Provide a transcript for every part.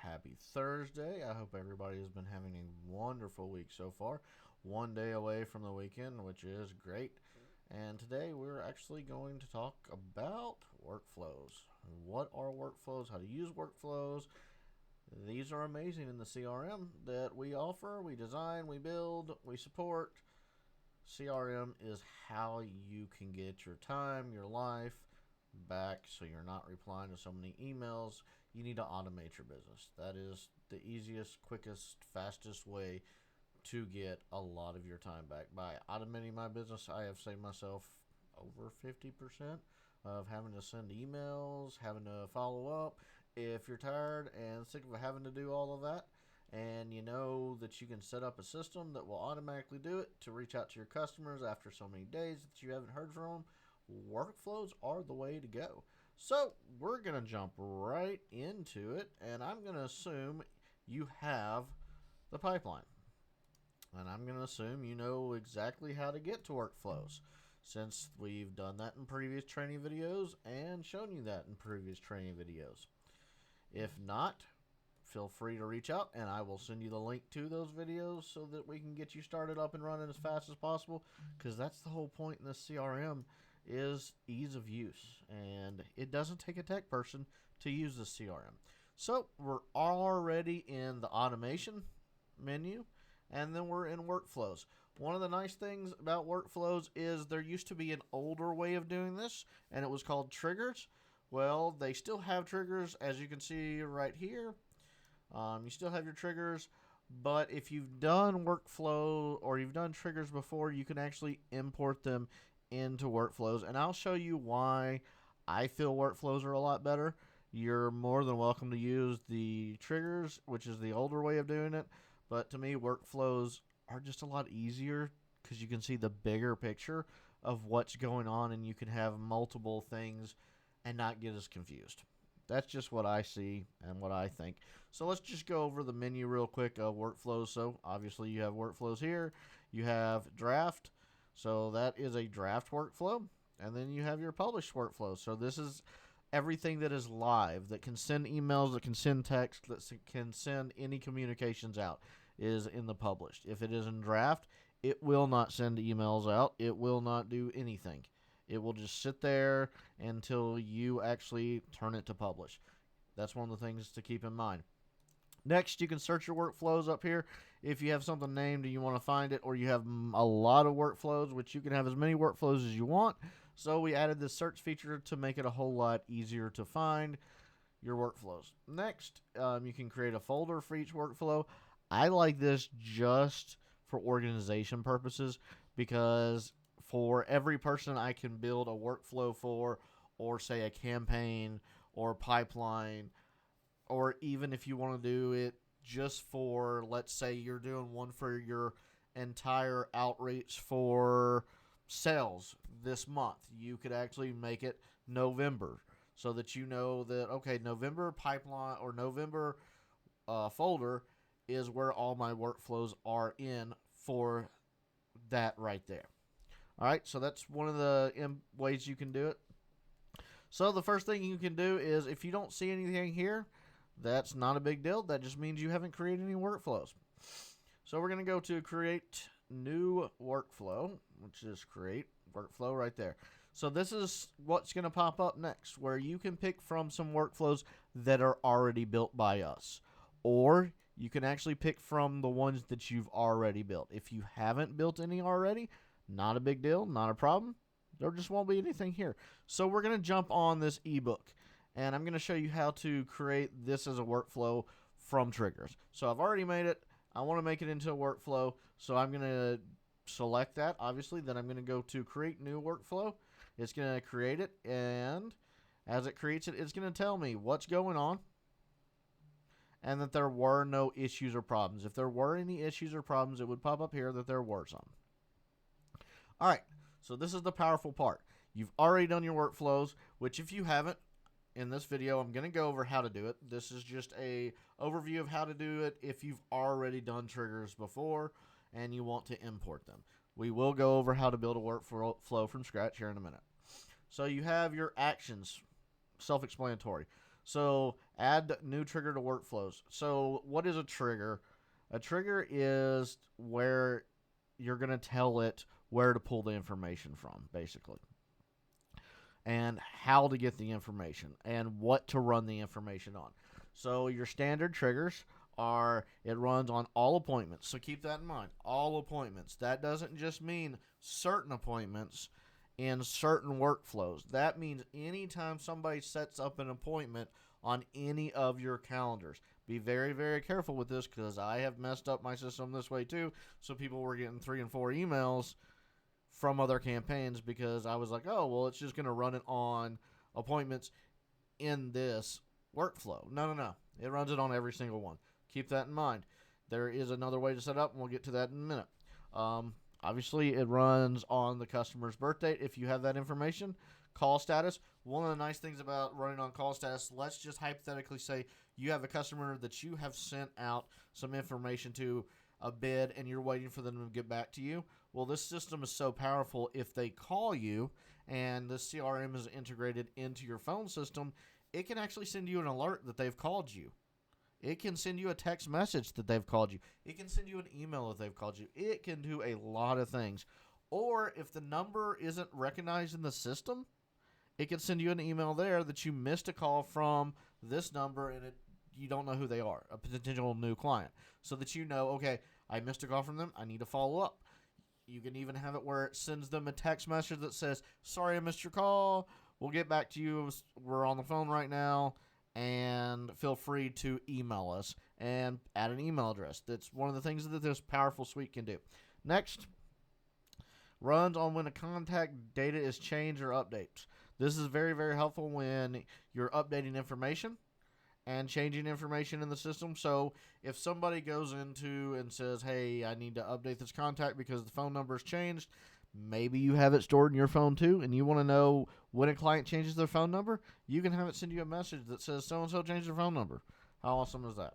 Happy Thursday. I hope everybody has been having a wonderful week so far. One day away from the weekend, which is great. And today we're actually going to talk about workflows. What are workflows? How to use workflows? These are amazing in the CRM that we offer, we design, we build, we support. CRM is how you can get your time, your life back so you're not replying to so many emails. You need to automate your business. That is the easiest, quickest, fastest way to get a lot of your time back. By automating my business, I have saved myself over 50% of having to send emails, having to follow up. If you're tired and sick of having to do all of that, and you know that you can set up a system that will automatically do it to reach out to your customers after so many days that you haven't heard from them, workflows are the way to go. So we're going to jump right into it, and I'm going to assume you have the pipeline. And I'm going to assume you know exactly how to get to workflows, since we've done that in previous training videos and shown you that in previous training videos. If not, feel free to reach out and I will send you the link to those videos so that we can get you started up and running as fast as possible, because that's the whole point in this CRM is ease of use, and it doesn't take a tech person to use the CRM. So we're already in the automation menu, and then we're in workflows. One of the nice things about workflows is there used to be an older way of doing this, and it was called triggers. Well, they still have triggers, as you can see right here. You still have your triggers, but if you've done workflow or you've done triggers before, you can actually import them into workflows, and I'll show you why I feel workflows are a lot better. You're more than welcome to use the triggers, which is the older way of doing it, but to me, workflows are just a lot easier because you can see the bigger picture of what's going on, and you can have multiple things and not get as confused. That's just what I see and what I think. So let's just go over the menu real quick of workflows. So obviously you have workflows here. You have draft. So that is a draft workflow. And then you have your published workflow. So this is everything that is live, that can send emails, that can send text, that can send any communications out, is in the published. If it is in draft, it will not send emails out. It will not do anything. It will just sit there until you actually turn it to publish. That's one of the things to keep in mind. Next, you can search your workflows up here. If you have something named and you want to find it, or you have a lot of workflows, which you can have as many workflows as you want. So we added this search feature to make it a whole lot easier to find your workflows. Next, you can create a folder for each workflow. I like this just for organization purposes, because for every person I can build a workflow for, or say a campaign or pipeline, or even if you want to do it just for, let's say you're doing one for your entire outreach for sales this month, you could actually make it November, so that you know that, okay, November pipeline or November folder is where all my workflows are in for that right there. All right, so that's one of the ways you can do it. So the first thing you can do is, if you don't see anything here, that's not a big deal. That just means you haven't created any workflows. So we're going to go to create new workflow, which is create workflow right there. So this is what's going to pop up next, where you can pick from some workflows that are already built by us, or you can actually pick from the ones that you've already built. If you haven't built any already, not a big deal, not a problem. There just won't be anything here. So we're going to jump on this ebook, and I'm going to show you how to create this as a workflow from triggers. So I've already made it. I want to make it into a workflow, so I'm going to select that, obviously. Then I'm going to go to create new workflow. It's going to create it, and as it creates it, it's going to tell me what's going on and that there were no issues or problems. If there were any issues or problems, it would pop up here that there were some. All right, so this is the powerful part. You've already done your workflows, which if you haven't, in this video, I'm going to go over how to do it. This is just a overview of how to do it if you've already done triggers before and you want to import them. We will go over how to build a workflow from scratch here in a minute. So you have your actions, self-explanatory. So add new trigger to workflows. So what is a trigger? A trigger is where you're going to tell it where to pull the information from, basically, and how to get the information and what to run the information on. So your standard triggers are it runs on all appointments. So keep that in mind. All appointments. That doesn't just mean certain appointments in certain workflows. That means anytime somebody sets up an appointment on any of your calendars. Be very, very careful with this because I have messed up my system this way too. So people were getting 3 and 4 emails from other campaigns because I was like, oh, well, it's just going to run it on appointments in this workflow. No. It runs it on every single one. Keep that in mind. There is another way to set up, and we'll get to that in a minute. Obviously, it runs on the customer's birth date if you have that information. Call status. One of the nice things about running on call status, let's just hypothetically say you have a customer that you have sent out some information to, a bid, and you're waiting for them to get back to you. Well, this system is so powerful, if they call you and the CRM is integrated into your phone system, it can actually send you an alert that they've called you. It can send you a text message that they've called you. It can send you an email that they've called you. It can do a lot of things. Or if the number isn't recognized in the system, it can send you an email there that you missed a call from this number and you don't know who they are, a potential new client. So that you know, okay, I missed a call from them. I need to follow up. You can even have it where it sends them a text message that says, sorry I missed your call. We'll get back to you. We're on the phone right now. And feel free to email us and add an email address. That's one of the things that this powerful suite can do. Next, runs on when a contact data is changed or updates. This is very, very helpful when you're updating information and changing information in the system. So if somebody goes into and says, hey, I need to update this contact because the phone number has changed, maybe you have it stored in your phone too, and you want to know when a client changes their phone number, you can have it send you a message that says so-and-so changed their phone number. How awesome is that?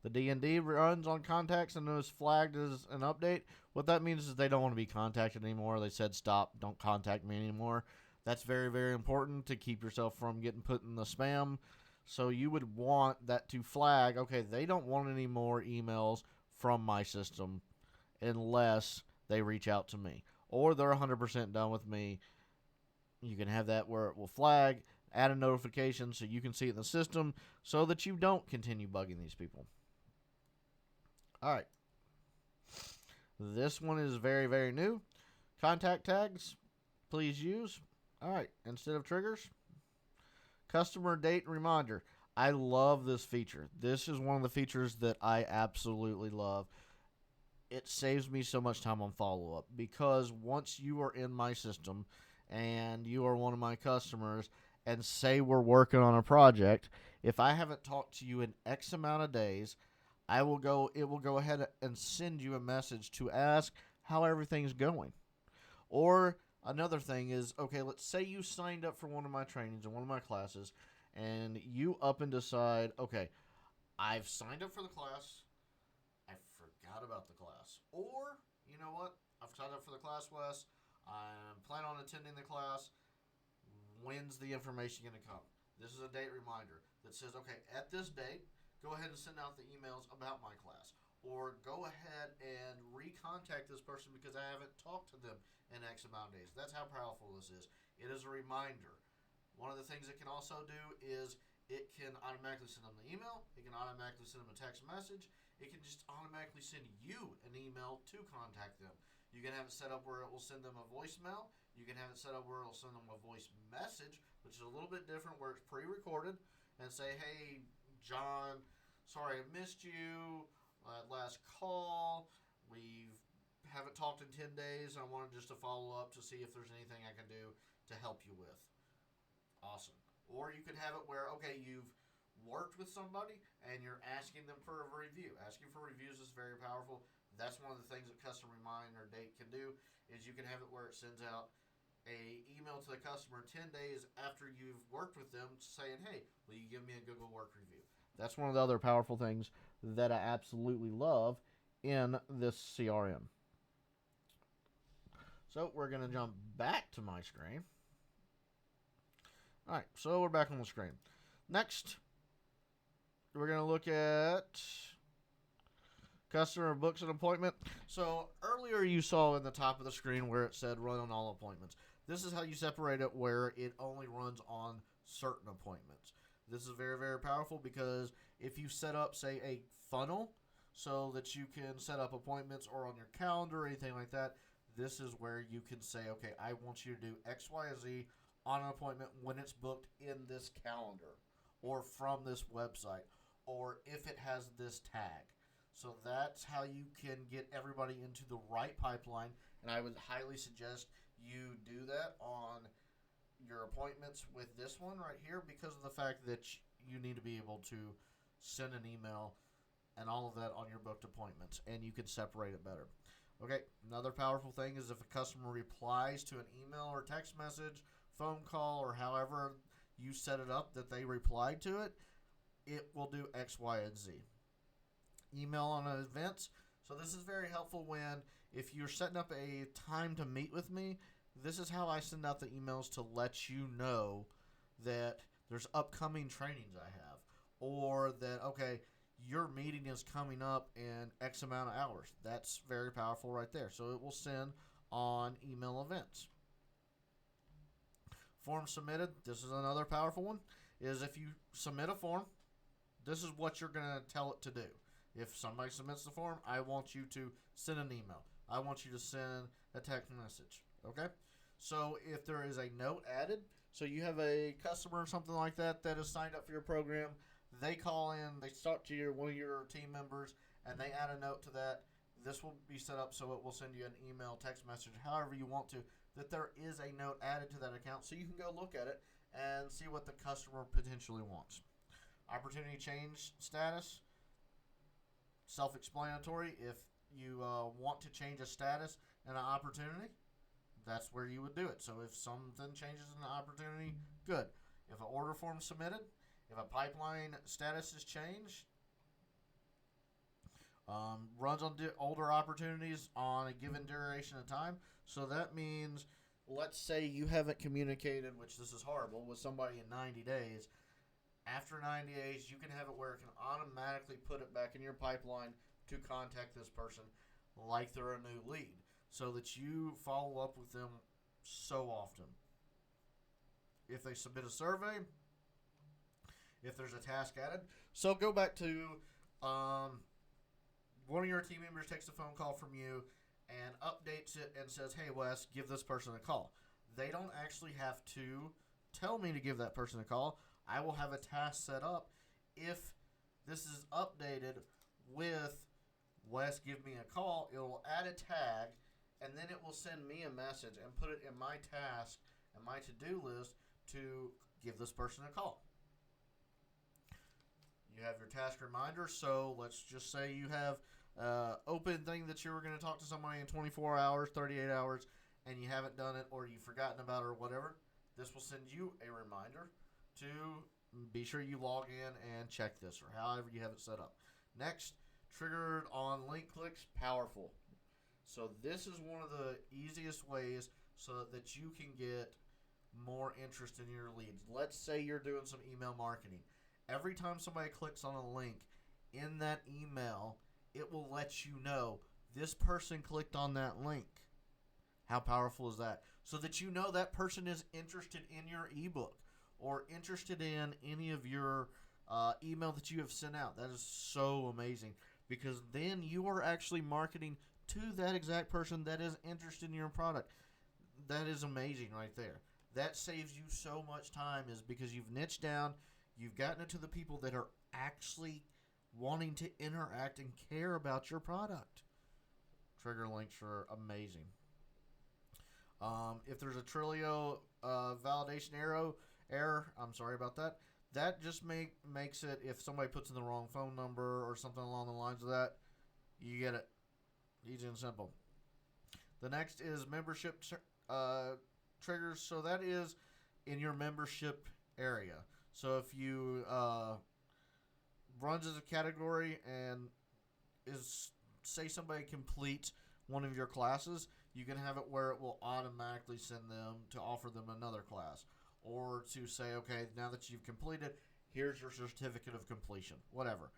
The D&D runs on contacts and is flagged as an update. What that means is they don't want to be contacted anymore. They said, stop, don't contact me anymore. That's very, very important to keep yourself from getting put in the spam. So you would want that to flag, okay, they don't want any more emails from my system unless they reach out to me. Or they're 100% done with me. You can have that where it will flag, add a notification so you can see it in the system so that you don't continue bugging these people. All right. This one is very, very new. Contact tags, please use. All right. Instead of triggers, customer date reminder. I love this feature. This is one of the features that I absolutely love. It saves me so much time on follow-up because once you are in my system and you are one of my customers and say we're working on a project, if I haven't talked to you in X amount of days, it will go ahead and send you a message to ask how everything's going. Or another thing is, okay, let's say you signed up for one of my trainings or one of my classes and you up and decide, okay, I've signed up for the class. I forgot about the class. Or, you know what? I've signed up for the class, Wes. I'm planning on attending the class. When's the information going to come? This is a date reminder that says, okay, at this date, go ahead and send out the emails about my class. Or go ahead and recontact this person because I haven't talked to them in X amount of days. That's how powerful this is. It is a reminder. One of the things it can also do is it can automatically send them the email. It can automatically send them a text message. It can just automatically send you an email to contact them. You can have it set up where it will send them a voicemail. You can have it set up where it will send them a voice message, which is a little bit different, where it's pre-recorded, and say, hey, John, sorry I missed you. Last call. We haven't talked in 10 days. I wanted just to follow up to see if there's anything I can do to help you with. Awesome. Or you could have it where, okay, you've worked with somebody and you're asking them for a review. Asking for reviews is very powerful. That's one of the things that custom reminder date can do is you can have it where it sends out a email to the customer 10 days after you've worked with them saying, hey, will you give me a Google Work review? That's one of the other powerful things that I absolutely love in this CRM. So we're going to jump back to my screen. All right, so we're back on the screen. Next, we're going to look at customer books an appointment. So earlier you saw in the top of the screen where it said run on all appointments. This is how you separate it where it only runs on certain appointments. This is very, very powerful because if you set up, say, a funnel so that you can set up appointments or on your calendar or anything like that, this is where you can say, okay, I want you to do X, Y, and Z on an appointment when it's booked in this calendar or from this website or if it has this tag. So that's how you can get everybody into the right pipeline, and I would highly suggest you do that on your appointments with this one right here because of the fact that you need to be able to send an email and all of that on your booked appointments, and you can separate it better. Okay, another powerful thing is if a customer replies to an email or text message, phone call, or however you set it up that they replied to it, it will do X, Y, and Z. Email on events. So this is very helpful when if you're setting up a time to meet with me, this is how I send out the emails to let you know that there's upcoming trainings I have or that, okay, your meeting is coming up in X amount of hours. That's very powerful right there. So it will send on email events. Form submitted. This is another powerful one. Is if you submit a form, this is what you're going to tell it to do. If somebody submits the form, I want you to send an email. I want you to send a text message. Okay? So if there is a note added, so you have a customer or something like that that has signed up for your program, they call in, they talk to one of your team members, and they add a note to that. This will be set up so it will send you an email, text message, however you want to, that there is a note added to that account so you can go look at it and see what the customer potentially wants. Opportunity change status. Self-explanatory. If you want to change a status and an opportunity, that's where you would do it. So if something changes in the opportunity, good. If an order form is submitted, if a pipeline status is changed, runs on older opportunities on a given duration of time. So that means, let's say you haven't communicated, which this is horrible, with somebody in 90 days. After 90 days, you can have it where it can automatically put it back in your pipeline to contact this person like they're a new lead so that you follow up with them so often. If they submit a survey, if there's a task added. So go back to one of your team members takes a phone call from you and updates it and says, hey, Wes, give this person a call. They don't actually have to tell me to give that person a call. I will have a task set up. If this is updated with Wes, give me a call, it will add a tag, and then it will send me a message and put it in my task and my to-do list to give this person a call. You have your task reminder. So let's just say you have open thing that you were going to talk to somebody in 24 hours, 38 hours, and you haven't done it or you've forgotten about it or whatever. This will send you a reminder to be sure you log in and check this or however you have it set up. Next, triggered on link clicks, powerful. So this is one of the easiest ways so that you can get more interest in your leads. Let's say you're doing some email marketing. Every time somebody clicks on a link in that email, it will let you know this person clicked on that link. How powerful is that? So that you know that person is interested in your ebook or interested in any of your email that you have sent out. That is so amazing because then you are actually marketing to that exact person that is interested in your product. That is amazing right there. That saves you so much time is because you've niched down, you've gotten it to the people that are actually wanting to interact and care about your product. Trigger links are amazing. If there's a Trilio validation error, I'm sorry about that. That just makes it, if somebody puts in the wrong phone number or something along the lines of that, you get it. Easy and simple. The next is membership triggers. So that is in your membership area. So if you runs as a category and is, say somebody completes one of your classes, you can have it where it will automatically send them to offer them another class. Or to say, okay, now that you've completed, Here's your certificate of completion, whatever.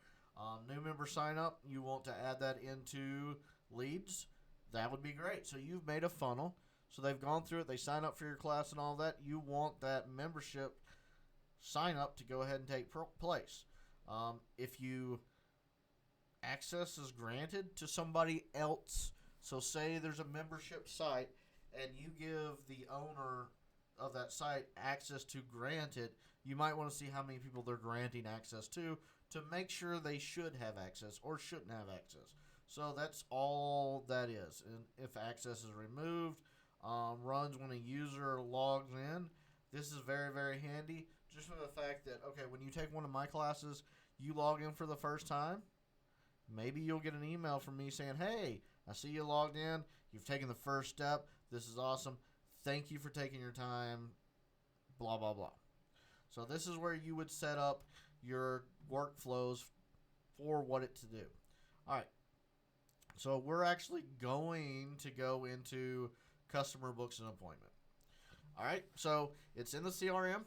New member sign up, you want to add that into leads, that would be great. So you've made a funnel. So they've gone through it, they sign up for your class and all that. You want that membership sign up to go ahead and take place. If you access is granted to somebody else, so say there's a membership site and you give the owner of that site access to grant it, you might want to see how many people they're granting access to make sure they should have access or shouldn't have access. So that's all that is. And if access is removed, runs when a user logs in, this is very, very handy just for the fact that, okay, when you take one of my classes, you log in for the first time, maybe you'll get an email from me saying, hey, I see you logged in. You've taken the first step. This is awesome. Thank you for taking your time, blah, blah, blah. So this is where you would set up your workflows for what it to do. All right. So we're actually going to go into customer books and appointment. All right. So it's in the CRM.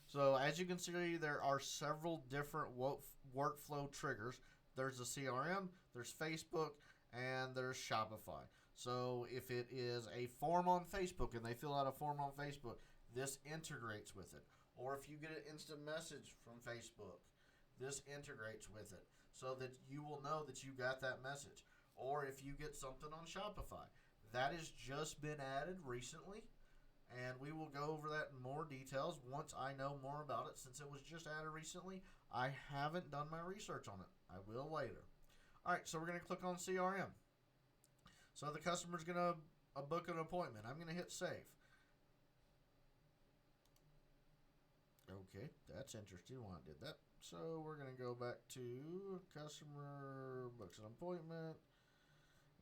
So as you can see, there are several different workflow triggers. There's the CRM, there's Facebook, and there's Shopify. So if it is a form on Facebook and they fill out a form on Facebook, this integrates with it. Or if you get an instant message from Facebook, this integrates with it so that you will know that you got that message. Or if you get something on Shopify, that has just been added recently. And we will go over that in more details once I know more about it. Since it was just added recently, I haven't done my research on it. I will later. All right, so we're going to click on CRM. So the customer's going to book an appointment. I'm going to hit save. Okay, that's interesting why I did that. So we're going to go back to customer books an appointment.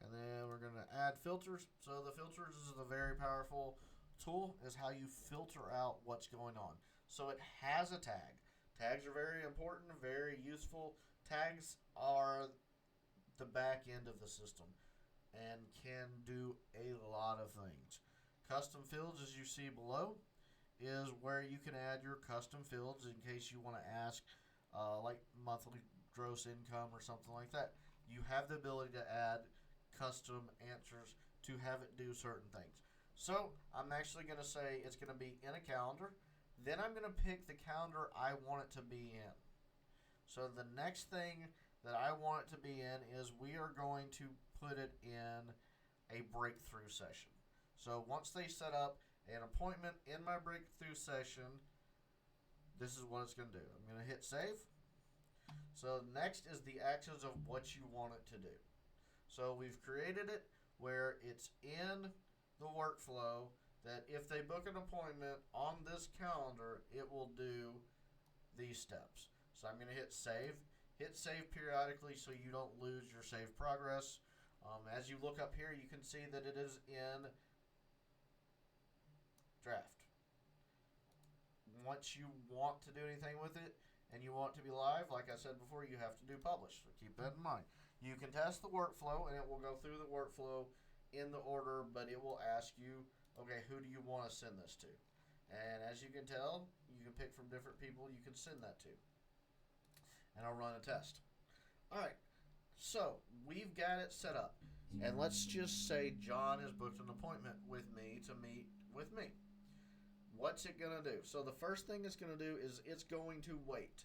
And then we're going to add filters. So the filters is a very powerful tool, is how you filter out what's going on. So it has a tag. Tags are very important, very useful. Tags are the back end of the system and can do a lot of things. Custom fields, as you see below, is where you can add your custom fields in case you want to ask like monthly gross income or something like that. You have the ability to add custom answers to have it do certain things. So I'm actually going to say it's going to be in a calendar. Then I'm going to pick the calendar I want it to be in. So the next thing that I want it to be in is we are going to put it in a breakthrough session. So once they set up an appointment in my breakthrough session, this is what it's going to do. I'm going to hit save. So next is the actions of what you want it to do. So we've created it where it's in the workflow that if they book an appointment on this calendar, it will do these steps. So I'm going to hit save. Hit save periodically so you don't lose your save progress. As you look up here, you can see that it is in draft. Once you want to do anything with it and you want to be live, like I said before, you have to do publish. So keep that in mind. You can test the workflow and it will go through the workflow in the order, but it will ask you, okay, who do you want to send this to? And as you can tell, you can pick from different people you can send that to. And I'll run a test. All right, so we've got it set up. And let's just say John has booked an appointment with me to meet with me. What's it going to do? So the first thing it's going to do is it's going to wait.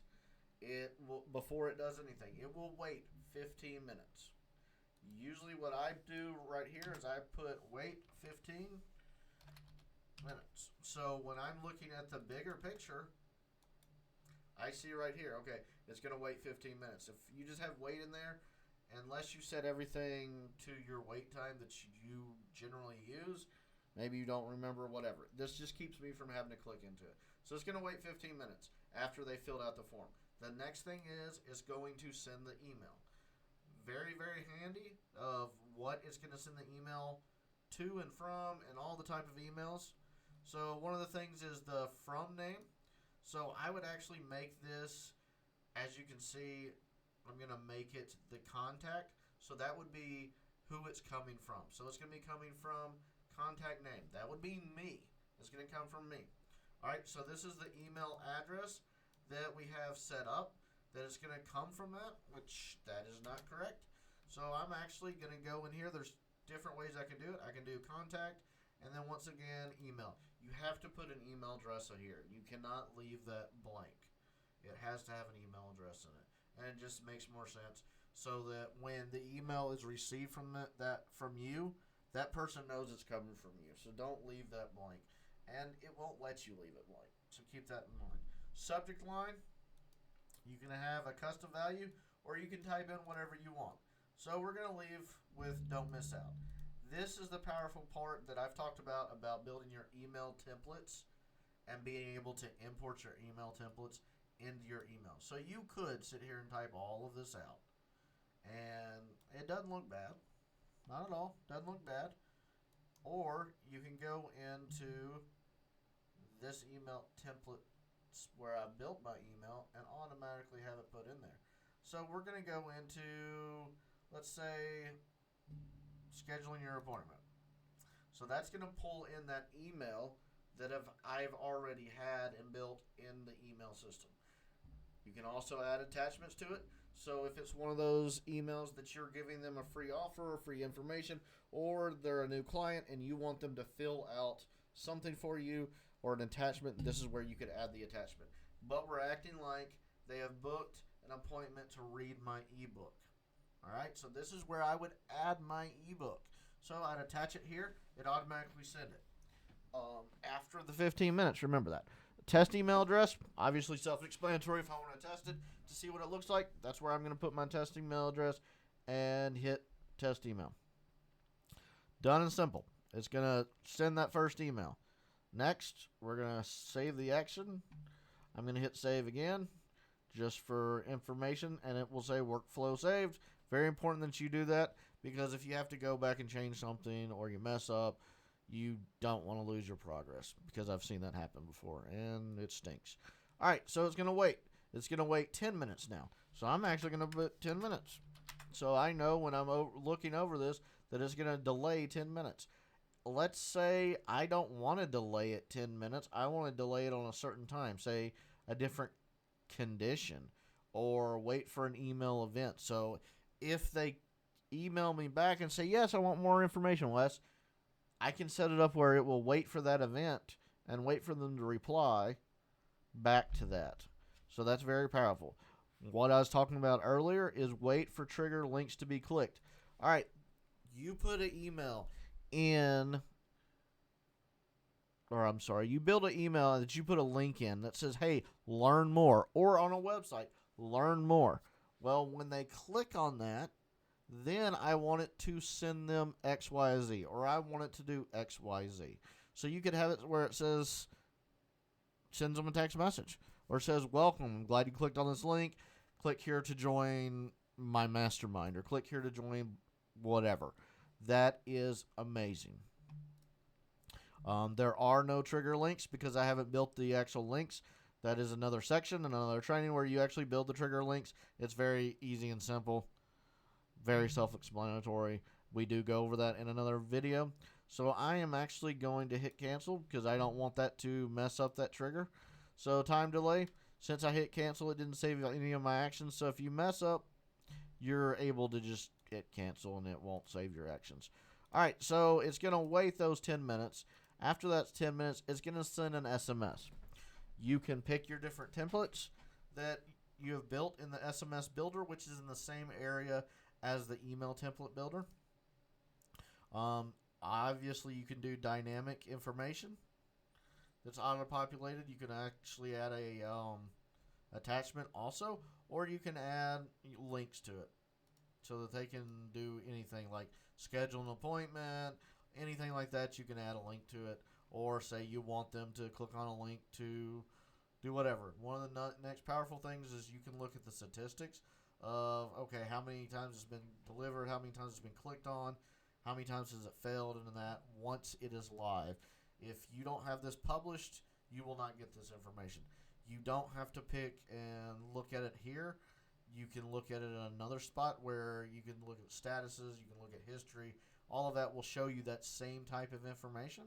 It will, before it does anything, it will wait 15 minutes. Usually what I do right here is I put wait 15 minutes. So when I'm looking at the bigger picture, I see right here, okay, it's going to wait 15 minutes. If you just have wait in there, unless you set everything to your wait time that you generally use, maybe you don't remember, whatever. This just keeps me from having to click into it. So it's going to wait 15 minutes after they filled out the form. The next thing is it's going to send the email. Very, very handy of what it's going to send the email to and from and all the type of emails. So one of the things is the from name. So I would actually make this, as you can see, I'm going to make it the contact. So that would be who it's coming from. So it's going to be coming from contact name. That would be me. It's going to come from me. All right, so this is the email address. that we have set up that it's going to come from that, which that is not correct. So I'm actually going to go in here. There's different ways I can do it. I can do contact, and then once again, email. You have to put an email address here. You cannot leave that blank. It has to have an email address in it, and it just makes more sense so that when the email is received from that from you, that person knows it's coming from you. So don't leave that blank, and it won't let you leave it blank. So keep that in mind. Subject line, you can have a custom value, or you can type in whatever you want. So we're going to leave with don't miss out. This is the powerful part that I've talked about building your email templates and being able to import your email templates into your email. So you could sit here and type all of this out, and it doesn't look bad. Not at all. Doesn't look bad. Or you can go into this email template where I built my email and automatically have it put in there. So we're going to go into, let's say, scheduling your appointment. So that's going to pull in that email that I've already had and built in the email system. You can also add attachments to it. So if it's one of those emails that you're giving them a free offer or free information, or they're a new client and you want them to fill out something for you or an attachment, this is where you could add the attachment. But we're acting like they have booked an appointment to read my ebook. All right, so this is where I would add my ebook. So I'd attach it here. It automatically send it. After the 15 minutes, remember that. Test email address, obviously self-explanatory. If I want to test it to see what it looks like, that's where I'm going to put my test email address and hit test email. Done and simple. It's going to send that first email. Next, we're going to save the action. I'm going to hit save again just for information, and it will say workflow saved. Very important that you do that, because if you have to go back and change something or you mess up, you don't want to lose your progress, because I've seen that happen before, and it stinks. All right, so it's going to wait. It's going to wait 10 minutes now. So I'm actually going to put 10 minutes. So I know when I'm looking over this that it's going to delay 10 minutes. Let's say I don't want to delay it 10 minutes. I want to delay it on a certain time, say a different condition, or wait for an email event. So if they email me back and say, yes, I want more information, Wes, I can set it up where it will wait for that event and wait for them to reply back to that. So that's very powerful. What I was talking about earlier is wait for trigger links to be clicked. All right, you put an email in, or I'm sorry, you build an email that you put a link in that says, hey, learn more, or on a website, learn more. Well, when they click on that, then I want it to send them XYZ, or I want it to do XYZ. So you could have it where it says, sends them a text message, or it says, welcome, I'm glad you clicked on this link. Click here to join my mastermind, or click here to join whatever. That is amazing. There are no trigger links because I haven't built the actual links. That is another section, another training where you actually build the trigger links. It's very easy and simple. Very self-explanatory. We do go over that in another video. So I am actually going to hit cancel because I don't want that to mess up that trigger. So time delay. Since I hit cancel, it didn't save any of my actions. So if you mess up, you're able to just hit cancel and it won't save your actions. All right, so it's going to wait those 10 minutes. After that's 10 minutes, it's going to send an SMS. You can pick your different templates that you have built in the SMS builder, which is in the same area as the email template builder. Obviously, you can do dynamic information that's auto-populated. You can actually add a attachment also, or you can add links to it so that they can do anything like schedule an appointment, anything like that. You can add a link to it, or say you want them to click on a link to do whatever. One of the next powerful things is you can look at the statistics of, okay, how many times it's been delivered, how many times it's been clicked on, how many times has it failed, and that once it is live. If you don't have this published, you will not get this information. You don't have to pick and look at it here. You can look at it in another spot where you can look at statuses, you can look at history. All of that will show you that same type of information.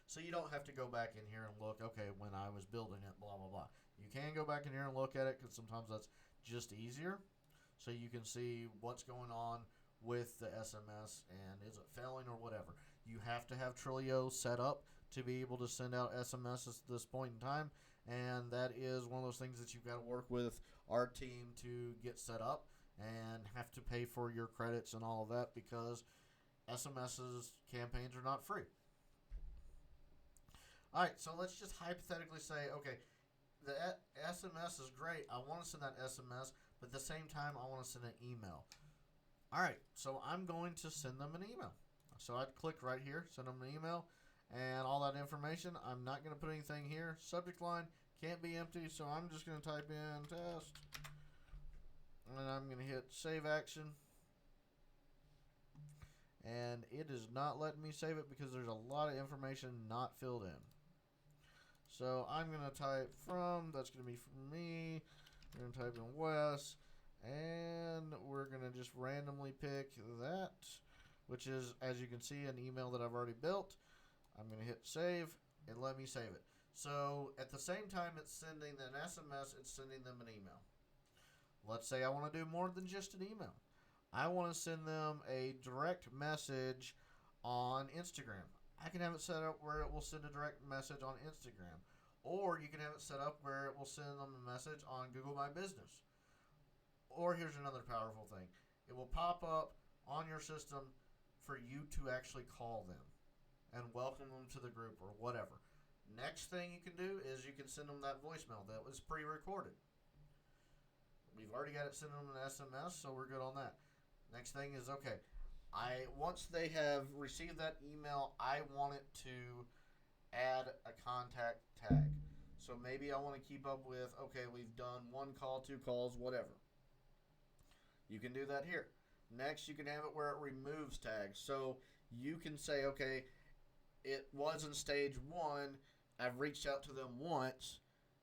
So you don't have to go back in here and look, okay, when I was building it, blah, blah, blah. You can go back in here and look at it because sometimes that's just easier. So you can see what's going on with the SMS and is it failing or whatever. You have to have Twilio set up to be able to send out SMS at this point in time. And that is one of those things that you've got to work with our team to get set up and have to pay for your credits and all of that because SMS's campaigns are not free. All right, so let's just hypothetically say, okay, the SMS is great. I want to send that SMS, but at the same time, I want to send an email. All right, so I'm going to send them an email. So I'd click right here, send them an email, and all that information. I'm not going to put anything here. Subject line can't be empty, so I'm just going to type in test, and I'm going to hit save action. And it is not letting me save it because there's a lot of information not filled in. So I'm going to type from, that's going to be from me. We're going to type in Wes, and we're going to just randomly pick that, which is, as you can see, an email that I've already built. I'm going to hit save and let me save it. So at the same time it's sending an SMS, it's sending them an email. Let's say I want to do more than just an email. I want to send them a direct message on Instagram. I can have it set up where it will send a direct message on Instagram. Or you can have it set up where it will send them a message on Google My Business. Or here's another powerful thing. It will pop up on your system for you to actually call them and welcome them to the group or whatever. Next thing you can do is you can send them that voicemail that was pre-recorded. We've already got it sent them an SMS, so we're good on that. Next thing is, okay, once they have received that email, I want it to add a contact tag. So maybe I want to keep up with, okay, we've done 1 call, 2 calls, whatever. You can do that here. Next, you can have it where it removes tags. So you can say, okay, it was in stage 1. I've reached out to them once.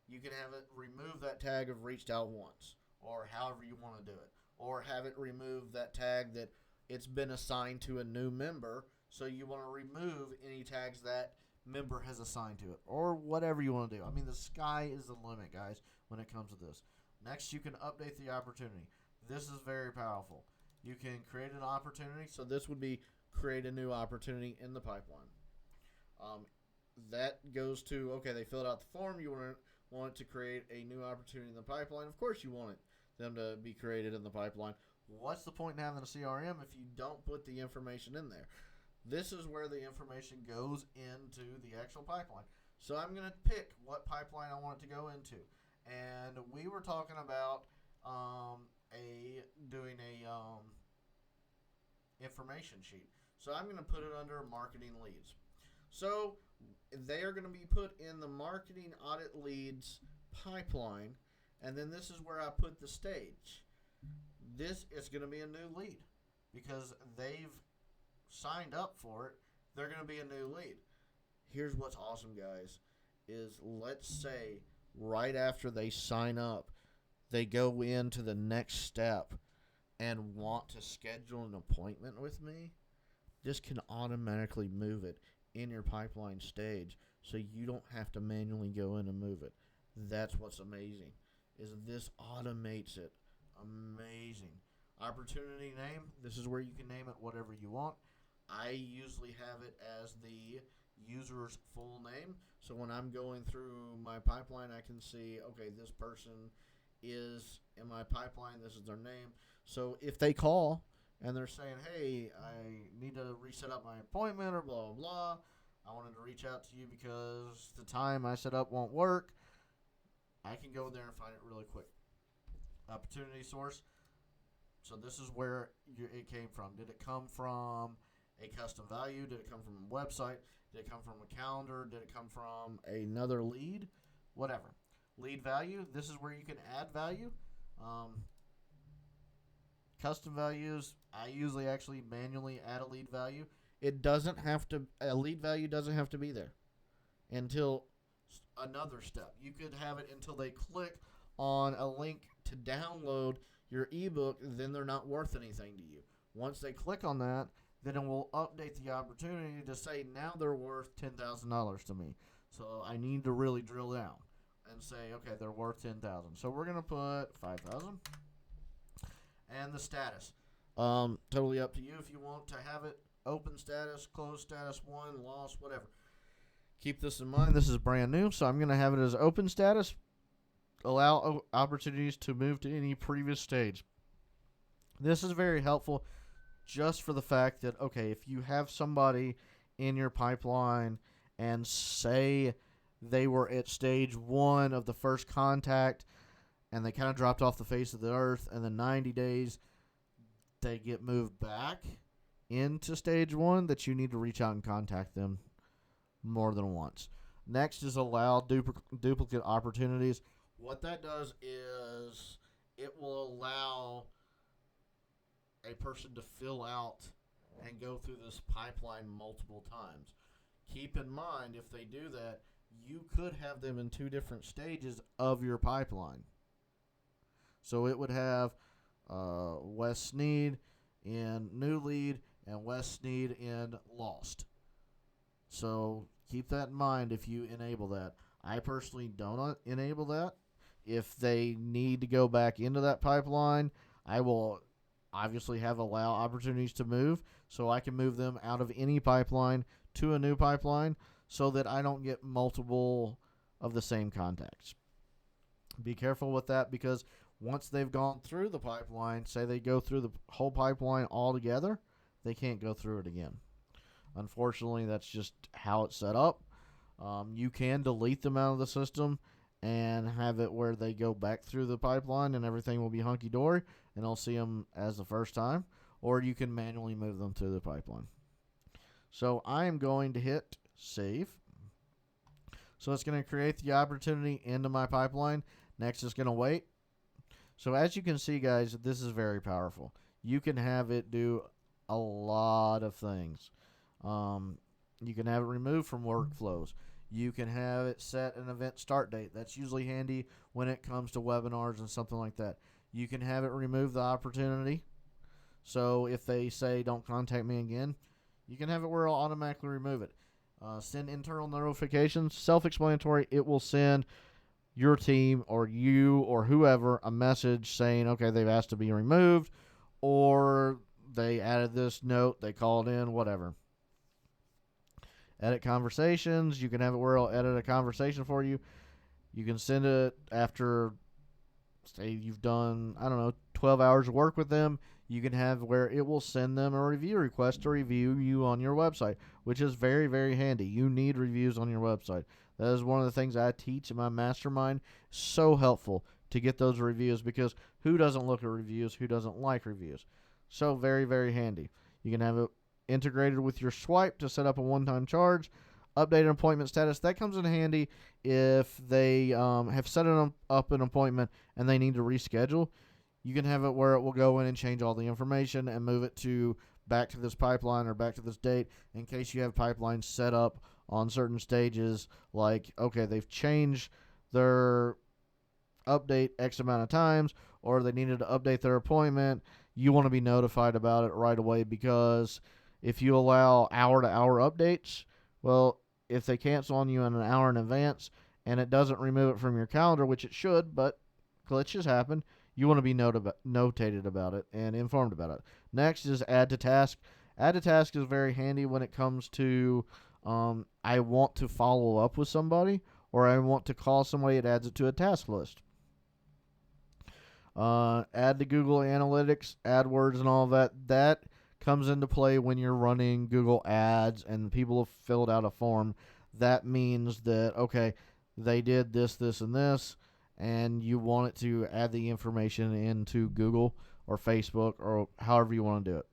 You can have it remove that tag of reached out once, or however you want to do it. Or have it remove that tag that it's been assigned to a new member, so you want to remove any tags that member has assigned to it, or whatever you want to do. I mean, the sky is the limit, guys, when it comes to this. Next, you can update the opportunity. This is very powerful. You can create an opportunity. So this would be create a new opportunity in the pipeline. That goes to, okay, they filled out the form. You want it to create a new opportunity in the pipeline. Of course you want them to be created in the pipeline. What's the point in having a CRM if you don't put the information in there? This is where the information goes into the actual pipeline. So I'm going to pick what pipeline I want it to go into. And we were talking about doing a information sheet. So I'm going to put it under marketing leads. So they are going to be put in the marketing audit leads pipeline, and then this is where I put the stage. This is going to be a new lead because they've signed up for it. They're going to be a new lead. Here's what's awesome, guys, is let's say right after they sign up, they go into the next step and want to schedule an appointment with me. This can automatically move it in your pipeline stage, so you don't have to manually go in and move it. That's what's amazing, is this automates it. Amazing. Opportunity name, this is where you can name it whatever you want. I usually have it as the user's full name, so when I'm going through my pipeline, I can see, okay, this person is in my pipeline, this is their name. So if they call and they're saying, hey, I need to reset up my appointment or blah, blah, blah, I wanted to reach out to you because the time I set up won't work, I can go there and find it really quick. Opportunity source. So this is where it came from. Did it come from a custom value? Did it come from a website? Did it come from a calendar? Did it come from another lead? Whatever. Lead value. This is where you can add value. Custom values. I usually actually manually add a lead value. A lead value doesn't have to be there until another step. You could have it until they click on a link to download your ebook, then they're not worth anything to you. Once they click on that, then it will update the opportunity to say now they're worth $10,000 to me. So I need to really drill down. and say, okay, they're worth 10,000. So we're gonna put 5,000, and the status. Totally up to you if you want to have it open status, closed status, won, lost, whatever. Keep this in mind. This is brand new, so I'm gonna have it as open status. Allow opportunities to move to any previous stage. This is very helpful just for the fact that, okay, if you have somebody in your pipeline and say they were at stage 1 of the first contact and they kind of dropped off the face of the earth, and then 90 days they get moved back into stage 1, that you need to reach out and contact them more than once. Next is allow duplicate opportunities. What that does is it will allow a person to fill out and go through this pipeline multiple times. Keep in mind, if they do that, you could have them in 2 different stages of your pipeline. So it would have Wes Sneed in new lead and Wes Sneed in lost. So keep that in mind if you enable that. I personally don't enable that. If they need to go back into that pipeline, I will obviously have allow opportunities to move, so I can move them out of any pipeline to a new pipeline so that I don't get multiple of the same contacts. Be careful with that, because once they've gone through the pipeline, say they go through the whole pipeline all together, they can't go through it again. Unfortunately, that's just how it's set up. You can delete them out of the system and have it where they go back through the pipeline and everything will be hunky-dory and I'll see them as the first time, or you can manually move them through the pipeline. So I am going to hit save. So it's going to create the opportunity into my pipeline. Next, it's going to wait. So as you can see, guys, this is very powerful. You can have it do a lot of things. You can have it removed from WorkFlows. You can have it set an event start date. That's usually handy when it comes to webinars and something like that. You can have it remove the opportunity. So if they say, don't contact me again, you can have it where it'll automatically remove it. Send internal notifications. Self-explanatory. It will send your team or you or whoever a message saying, okay, they've asked to be removed, or they added this note, they called in, whatever. Edit conversations. You can have it where it'll edit a conversation for you. You can send it after, say, you've done, 12 hours of work with them. You can have where it will send them a review request to review you on your website, which is very, very handy. You need reviews on your website. That is one of the things I teach in my mastermind. So helpful to get those reviews, because who doesn't look at reviews? Who doesn't like reviews? So very, very handy. You can have it integrated with your swipe to set up a one-time charge. Updated appointment status. That comes in handy if they have set up an appointment and they need to reschedule. You can have it where it will go in and change all the information and move it to back to this pipeline or back to this date, in case you have pipelines set up on certain stages, like, okay, they've changed their update X amount of times, or they needed to update their appointment. You want to be notified about it right away, because if you allow hour-to-hour updates, well, if they cancel on you in an hour in advance and it doesn't remove it from your calendar, which it should, but glitches happen, you want to be notated about it and informed about it. Next is add to task. Add to task is very handy when it comes to I want to follow up with somebody, or I want to call somebody. It adds it to a task list. Add to Google Analytics, AdWords, and all of that. That comes into play when you're running Google Ads and people have filled out a form. That means that, okay, they did this, this, and this, and you want it to add the information into Google or Facebook or however you want to do it.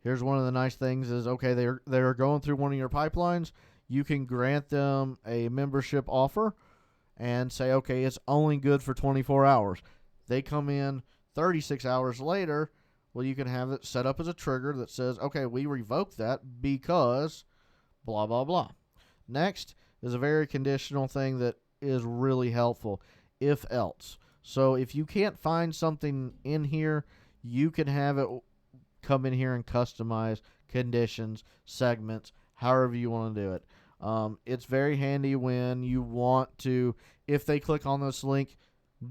Here's one of the nice things is, okay, they're going through one of your pipelines. You can grant them a membership offer and say, okay, it's only good for 24 hours. They come in 36 hours later, well, you can have it set up as a trigger that says, okay, we revoke that because blah, blah, blah. Next is a very conditional thing that is really helpful, if else. So if you can't find something in here, you can have it come in here and customize conditions, segments, however you want to do it. It's very handy when you want to, if they click on this link,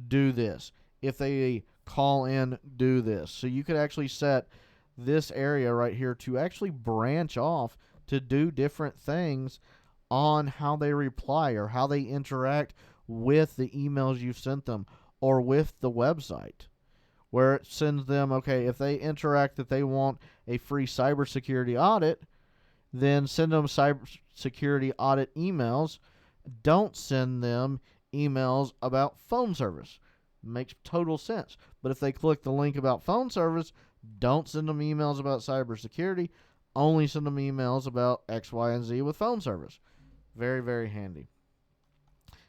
do this. If they call in, do this. So you could actually set this area right here to actually branch off to do different things on how they reply or how they interact with the emails you've sent them or with the website, where it sends them, okay, if they interact that they want a free cybersecurity audit, then send them cybersecurity audit emails. Don't send them emails about phone service. Makes total sense. But if they click the link about phone service, don't send them emails about cybersecurity. Only send them emails about X, Y, and Z with phone service. Very, very handy.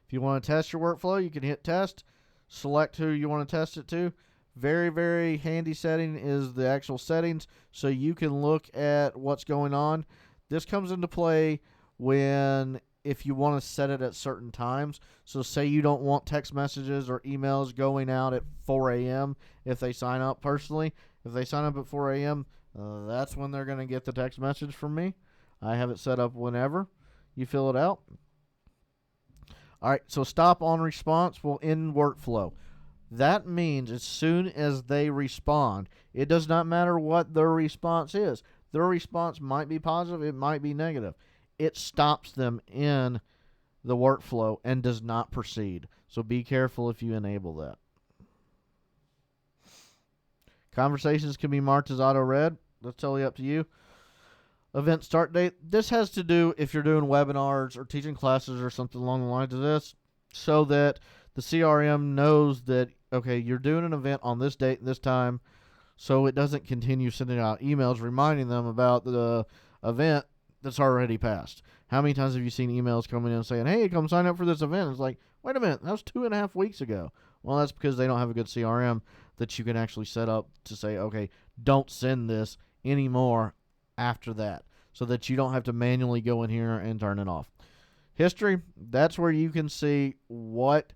If you want to test your workflow, you can hit test, select who you want to test it to. Very, very handy setting is the actual settings, so you can look at what's going on. This comes into play when if you want to set it at certain times. So say you don't want text messages or emails going out at 4 a.m. if they sign up personally. If they sign up at 4 a.m., that's when they're going to get the text message from me. I have it set up whenever you fill it out. All right, so stop on response will end workflow. That means as soon as they respond, it does not matter what their response is. Their response might be positive, it might be negative. It stops them in the workflow and does not proceed. So be careful if you enable that. Conversations can be marked as auto-read. That's totally up to you. Event start date. This has to do if you're doing webinars or teaching classes or something along the lines of this, so that the CRM knows that, okay, you're doing an event on this date and this time, so it doesn't continue sending out emails reminding them about the event that's already passed. How many times have you seen emails coming in saying, hey, come sign up for this event? It's like, wait a minute, that was 2.5 weeks ago. Well, that's because they don't have a good CRM that you can actually set up to say, okay, don't send this anymore after that, so that you don't have to manually go in here and turn it off. History, that's where you can see what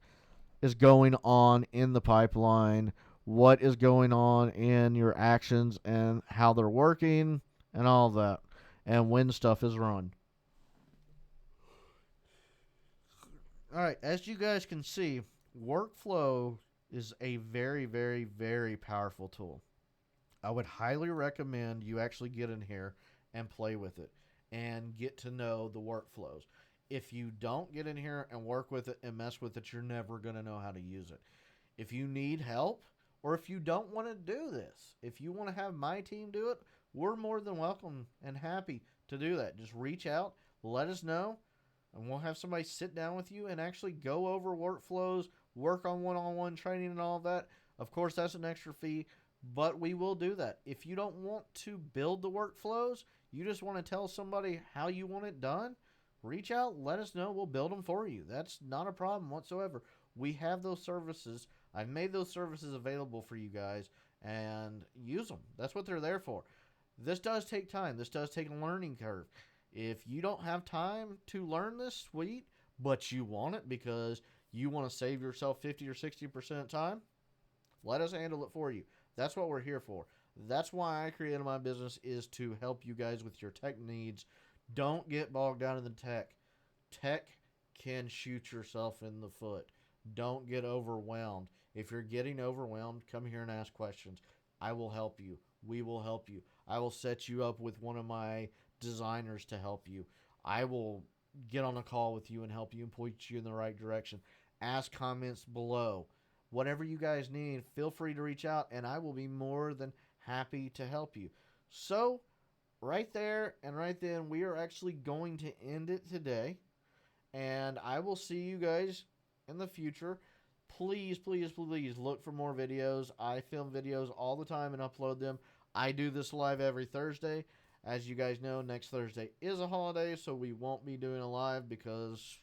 is going on in the pipeline, what is going on in your actions and how they're working and all that, and when stuff is run. All right, as you guys can see, workflow is a very, very, very powerful tool. I would highly recommend you actually get in here and play with it and get to know the workflows. If you don't get in here and work with it and mess with it, you're never going to know how to use it. If you need help, or if you don't want to do this, if you want to have my team do it, we're more than welcome and happy to do that. Just reach out, let us know, and we'll have somebody sit down with you and actually go over workflows, work on one-on-one training and all of that. Of course, that's an extra fee, but we will do that. If you don't want to build the workflows, you just want to tell somebody how you want it done, reach out, let us know, we'll build them for you. That's not a problem whatsoever. We have those services. I've made those services available for you guys, and use them. That's what they're there for. This does take time. This does take a learning curve. If you don't have time to learn this suite, but you want it because you want to save yourself 50 or 60% of time, let us handle it for you. That's what we're here for. That's why I created my business, is to help you guys with your tech needs. Don't get bogged down in the tech. Tech can shoot yourself in the foot. Don't get overwhelmed. If you're getting overwhelmed, come here and ask questions. I will help you. We will help you. I will set you up with one of my designers to help you. I will get on a call with you and help you and point you in the right direction. Ask comments below. Whatever you guys need, feel free to reach out, and I will be more than happy to help you. So, right there and right then, we are actually going to end it today, and I will see you guys in the future. Please, please, please look for more videos. I film videos all the time and upload them. I do this live every Thursday. As you guys know, next Thursday is a holiday, so we won't be doing a live because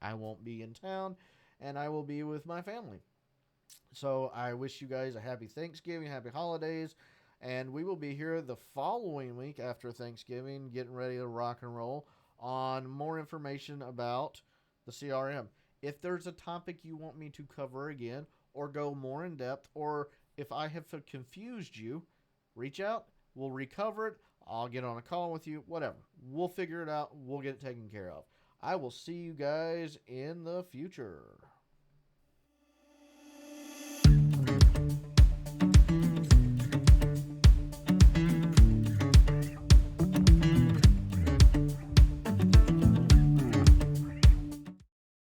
I won't be in town, and I will be with my family. So I wish you guys a happy Thanksgiving, happy holidays, and we will be here the following week after Thanksgiving, getting ready to rock and roll on more information about the CRM. If there's a topic you want me to cover again, or go more in depth, or if I have confused you, reach out, we'll recover it, I'll get on a call with you, whatever. We'll figure it out, we'll get it taken care of. I will see you guys in the future.